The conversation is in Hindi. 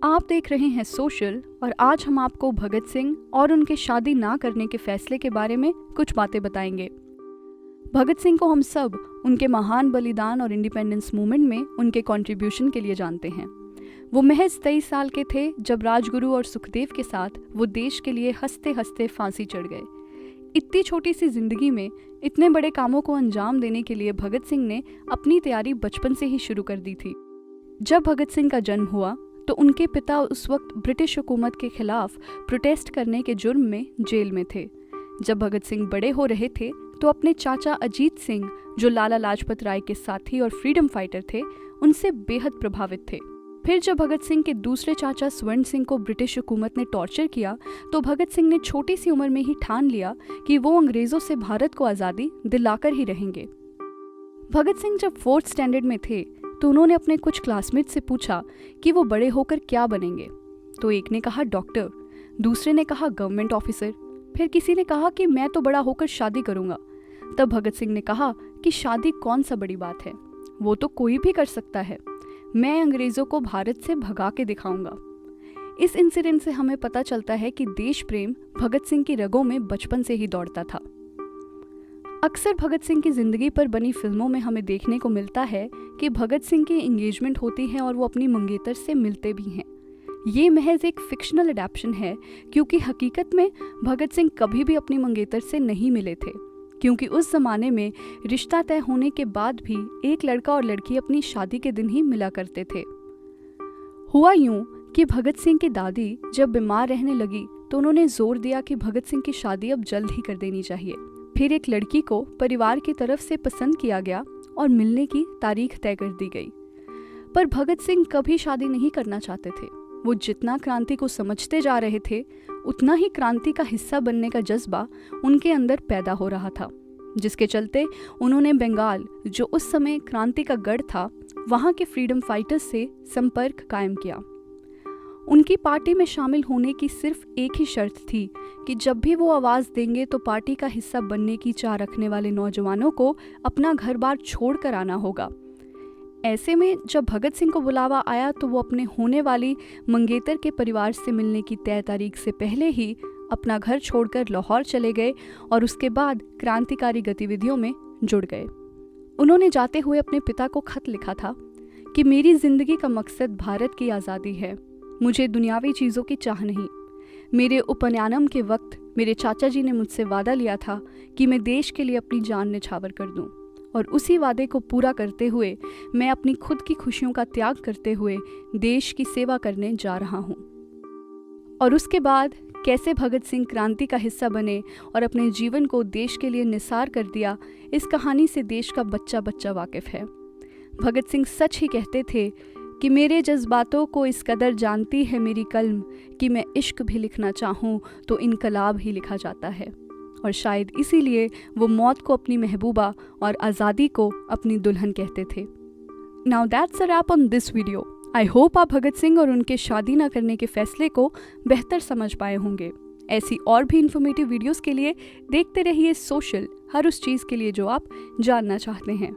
आप देख रहे हैं सोशल और आज हम आपको भगत सिंह और उनके शादी ना करने के फैसले के बारे में कुछ बातें बताएंगे। भगत सिंह को हम सब उनके महान बलिदान और इंडिपेंडेंस मूवमेंट में उनके कंट्रीब्यूशन के लिए जानते हैं। वो महज 23 साल के थे जब राजगुरु और सुखदेव के साथ वो देश के लिए हंसते हंसते फांसी चढ़ गए। इतनी छोटी सी जिंदगी में इतने बड़े कामों को अंजाम देने के लिए भगत सिंह ने अपनी तैयारी बचपन से ही शुरू कर दी थी। जब भगत सिंह का जन्म हुआ तो उनके पिता उस वक्त ब्रिटिश हुकूमत के खिलाफ प्रोटेस्ट करने के जुर्म में जेल में थे। जब भगत सिंह बड़े हो रहे थे तो अपने चाचा अजीत सिंह, जो लाला लाजपत राय के साथी और फ्रीडम फाइटर थे, उनसे बेहद प्रभावित थे। फिर जब भगत सिंह के दूसरे चाचा स्वर्ण सिंह को ब्रिटिश हुकूमत ने टॉर्चर किया तो भगत सिंह ने छोटी सी उम्र में ही ठान लिया कि वो अंग्रेजों से भारत को आज़ादी दिलाकर ही रहेंगे। भगत सिंह जब 4th स्टैंडर्ड में थे तो उन्होंने अपने कुछ क्लासमेट से पूछा कि वो बड़े होकर क्या बनेंगे। तो एक ने कहा डॉक्टर, दूसरे ने कहा गवर्नमेंट ऑफिसर, फिर किसी ने कहा कि मैं तो बड़ा होकर शादी करूंगा। तब भगत सिंह ने कहा कि शादी कौन सा बड़ी बात है, वो तो कोई भी कर सकता है। मैं अंग्रेज़ों को भारत से भगा के दिखाऊंगा। इस इंसिडेंट से हमें पता चलता है कि देश प्रेम भगत सिंह की रगों में बचपन से ही दौड़ता था। अक्सर भगत सिंह की ज़िंदगी पर बनी फिल्मों में हमें देखने को मिलता है कि भगत सिंह की एंगेजमेंट होती है और वो अपनी मंगेतर से मिलते भी हैं। ये महज एक फिक्शनल अडैप्शन है क्योंकि हकीकत में भगत सिंह कभी भी अपनी मंगेतर से नहीं मिले थे, क्योंकि उस ज़माने में रिश्ता तय होने के बाद भी एक लड़का और लड़की अपनी शादी के दिन ही मिला करते थे। हुआ यूं कि भगत सिंह की दादी जब बीमार रहने लगी तो उन्होंने जोर दिया कि भगत सिंह की शादी अब जल्द ही कर देनी चाहिए। फिर एक लड़की को परिवार की तरफ से पसंद किया गया और मिलने की तारीख तय कर दी गई। पर भगत सिंह कभी शादी नहीं करना चाहते थे। वो जितना क्रांति को समझते जा रहे थे उतना ही क्रांति का हिस्सा बनने का जज्बा उनके अंदर पैदा हो रहा था, जिसके चलते उन्होंने बंगाल, जो उस समय क्रांति का गढ़ था, वहाँ के फ्रीडम फाइटर्स से संपर्क कायम किया। उनकी पार्टी में शामिल होने की सिर्फ एक ही शर्त थी कि जब भी वो आवाज़ देंगे तो पार्टी का हिस्सा बनने की चाह रखने वाले नौजवानों को अपना घर बार छोड़ कर आना होगा। ऐसे में जब भगत सिंह को बुलावा आया तो वो अपने होने वाली मंगेतर के परिवार से मिलने की तय तारीख से पहले ही अपना घर छोड़कर लाहौर चले गए और उसके बाद क्रांतिकारी गतिविधियों में जुड़ गए। उन्होंने जाते हुए अपने पिता को खत लिखा था कि मेरी ज़िंदगी का मकसद भारत की आज़ादी है, मुझे दुनियावी चीज़ों की चाह नहीं। मेरे उपनयनम के वक्त मेरे चाचा जी ने मुझसे वादा लिया था कि मैं देश के लिए अपनी जान न्यौछावर कर दूं, और उसी वादे को पूरा करते हुए मैं अपनी खुद की खुशियों का त्याग करते हुए देश की सेवा करने जा रहा हूं। और उसके बाद कैसे भगत सिंह क्रांति का हिस्सा बने और अपने जीवन को देश के लिए निसार कर दिया, इस कहानी से देश का बच्चा बच्चा वाकिफ है। भगत सिंह सच ही कहते थे कि मेरे जज्बातों को इस कदर जानती है मेरी कलम कि मैं इश्क भी लिखना चाहूँ तो इनकलाब ही लिखा जाता है। और शायद इसीलिए वो मौत को अपनी महबूबा और आज़ादी को अपनी दुल्हन कहते थे। Now that's a wrap on this video. I hope आप भगत सिंह और उनके शादी ना करने के फैसले को बेहतर समझ पाए होंगे। ऐसी और भी इन्फॉर्मेटिव वीडियोस के लिए देखते रहिए सोशल, हर उस चीज़ के लिए जो आप जानना चाहते हैं।